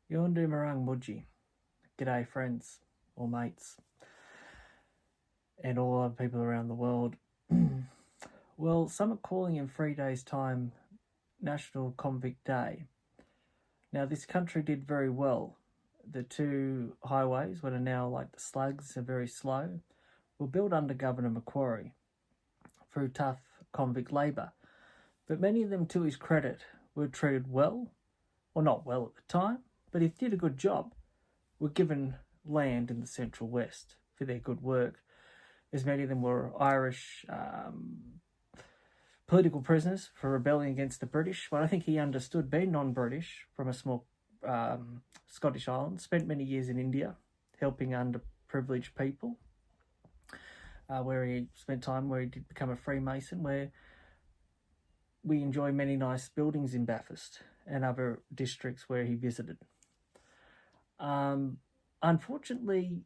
Yondu Marang Muji. G'day, friends or mates, and all other people around the world. Well, some are calling in 3 days' time National Convict Day. Now, this country did very well. The two highways, what are now like the slugs, are very slow, were built under Governor Macquarie through tough convict labour. But many of them, to his credit, were treated well, or not well at the time, but if did a good job, were given land in the Central West for their good work, as many of them were Irish political prisoners for rebelling against the British. But I think he understood being non-British from a small Scottish island, spent many years in India helping underprivileged people, where he spent time where he did become a Freemason, where we enjoy many nice buildings in Bathurst and other districts where he visited. Unfortunately,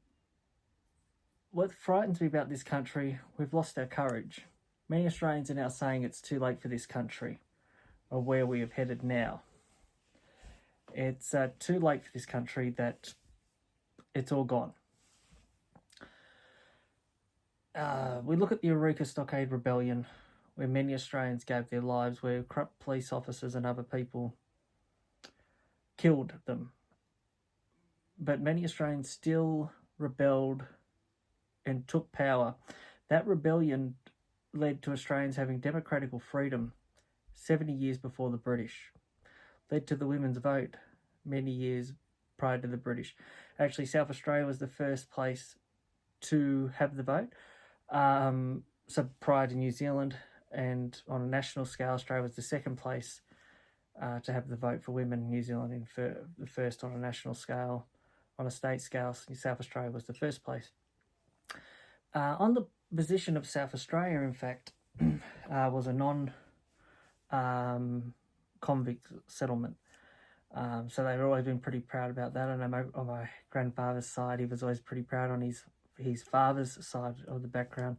what frightens me about this country, we've lost our courage. Many Australians are now saying it's too late for this country, or where we have headed now. It's too late for this country, that it's all gone. We look at the Eureka Stockade Rebellion, where many Australians gave their lives, where corrupt police officers and other people killed them. But many Australians still rebelled and took power. That rebellion led to Australians having democratic freedom 70 years before the British. Led to the women's vote many years prior to the British. Actually, South Australia was the first place to have the vote. So prior to New Zealand, and on a national scale, Australia was the second place to have the vote for women. New Zealand in the first on a national scale. On a state scale, South Australia was the first place. On the position of South Australia, in fact, was a non-convict settlement. So they've always been pretty proud about that. I know on my grandfather's side, he was always pretty proud. On his father's side of the background,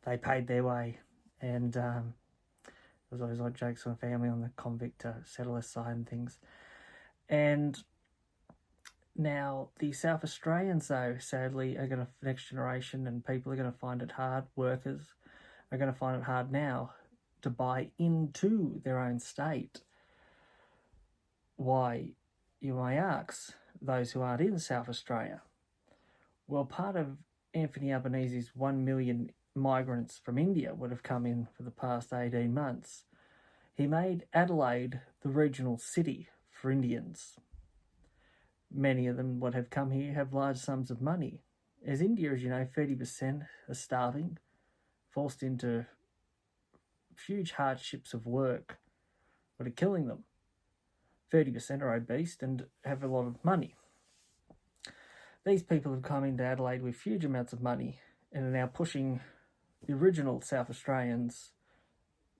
they paid their way. And there was always like jokes on the family on the convict settler side and things. And now, the South Australians, though, sadly, are going to, next generation, and people are going to find it hard, workers are going to find it hard now to buy into their own state. Why, you may ask, those who aren't in South Australia? Well, part of Anthony Albanese's 1 million migrants from India would have come in for the past 18 months. He made Adelaide the regional city for Indians. Many of them would have come here have large sums of money. As India, as you know, 30% are starving, forced into huge hardships of work that are killing them. 30% are obese and have a lot of money. These people have come into Adelaide with huge amounts of money and are now pushing the original South Australians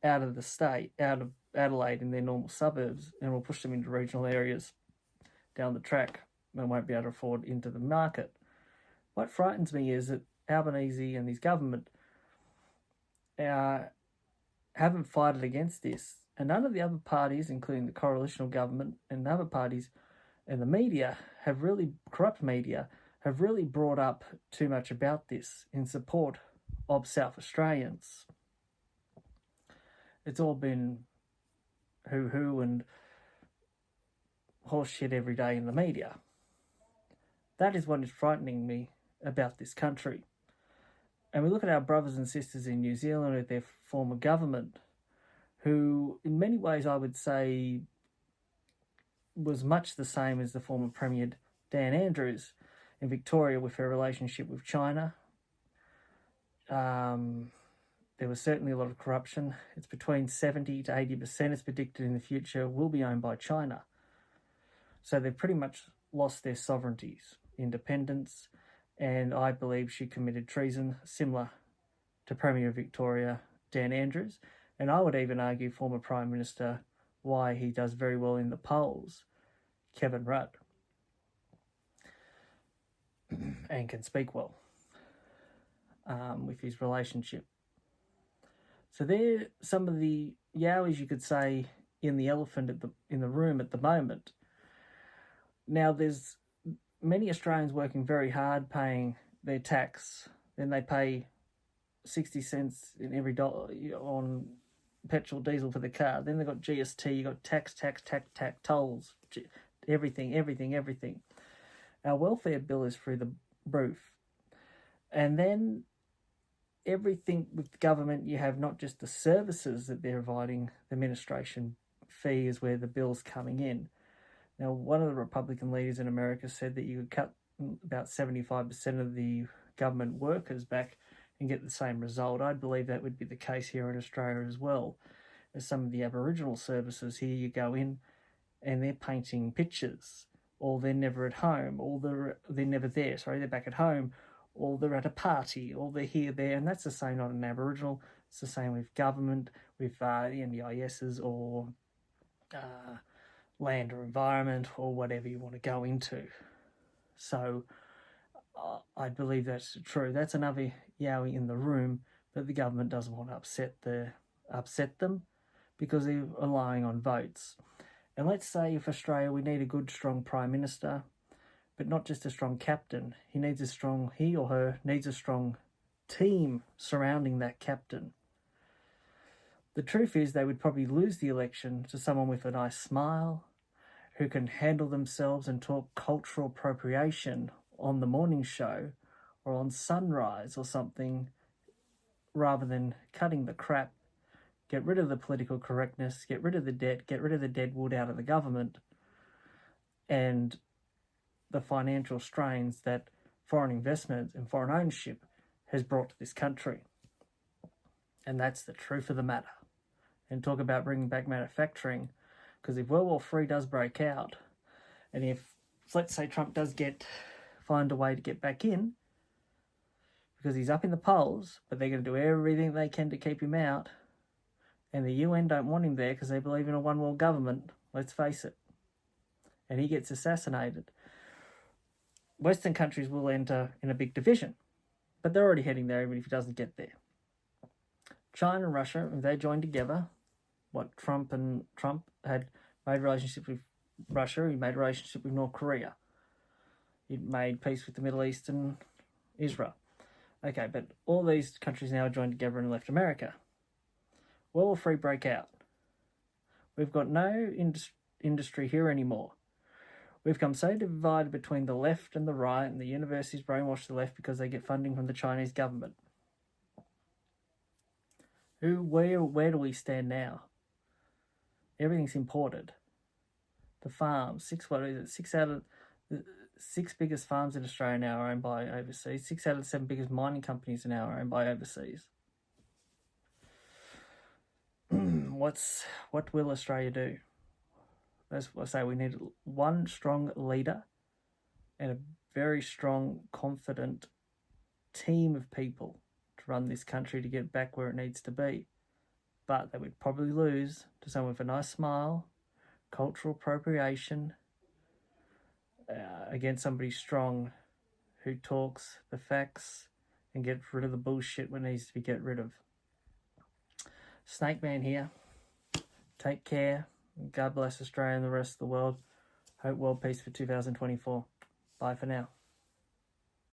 out of the state, out of Adelaide in their normal suburbs, and will push them into regional areas down the track and won't be able to afford into the market. What frightens me is that Albanese and his government haven't fighted against this, and none of the other parties, including the coalitional government and other parties and the media, corrupt media, have really brought up too much about this in support of South Australians. It's all been hoo-hoo and horse shit every day in the media. That is what is frightening me about this country. And we look at our brothers and sisters in New Zealand with their former government, who in many ways I would say was much the same as the former Premier Dan Andrews in Victoria with her relationship with China. There was certainly a lot of corruption. It's between 70 to 80%, it's predicted in the future, will be owned by China. So they've pretty much lost their sovereignties, independence, and I believe she committed treason similar to Premier of Victoria, Dan Andrews, and I would even argue former Prime Minister, why he does very well in the polls, Kevin Rudd, and can speak well with his relationship. So they're some of the yowies, you could say, in the elephant in the room at the moment. Now, there's many Australians working very hard paying their tax. Then they pay 60 cents in every dollar on petrol, diesel for the car. Then they've got GST, you've got tax, tolls, everything. Our welfare bill is through the roof. And then everything with government, you have not just the services that they're providing, the administration fee is where the bill's coming in. Now, one of the Republican leaders in America said that you could cut about 75% of the government workers back and get the same result. I believe that would be the case here in Australia as well. As some of the Aboriginal services here, you go in and they're painting pictures, or they're never at home, or they're never there. They're back at home, or they're at a party, or they're here, there, and that's the same not an Aboriginal. It's the same with government, with the NDISs or land or environment or whatever you want to go into. So I believe that's true. That's another Yowie in the room, but the government doesn't want to upset them because they're relying on votes. And let's say if Australia, we need a good, strong Prime Minister, but not just a strong captain. He or her needs a strong team surrounding that captain. The truth is they would probably lose the election to someone with a nice smile, who can handle themselves and talk cultural appropriation on the morning show or on Sunrise or something, rather than cutting the crap, get rid of the political correctness, get rid of the debt, get rid of the dead wood out of the government, and the financial strains that foreign investment and foreign ownership has brought to this country. And that's the truth of the matter. And talk about bringing back manufacturing, because if World War III does break out, and if, let's say, Trump does find a way to get back in, because he's up in the polls, but they're going to do everything they can to keep him out, and the UN don't want him there because they believe in a one-world government, let's face it, and he gets assassinated, Western countries will enter in a big division, but they're already heading there even if he doesn't get there. China and Russia, if they join together, Trump had made relationships with Russia, he made a relationship with North Korea. He made peace with the Middle East and Israel. Okay, but all these countries now are joined together and left America. World War III break out. We've got no industry here anymore. We've come so divided between the left and the right, and the universities brainwash the left because they get funding from the Chinese government. Where do we stand now? Everything's imported. The farms, six biggest farms in Australia now are owned by overseas. 6 out of the 7 biggest mining companies now are owned by overseas. What will Australia do? That's what I say. We need one strong leader and a very strong, confident team of people to run this country to get back where it needs to be. But they would probably lose to someone with a nice smile, cultural appropriation, against somebody strong who talks the facts and gets rid of the bullshit when it needs to be get rid of. Snake Man here. Take care. God bless Australia and the rest of the world. Hope world peace for 2024. Bye for now.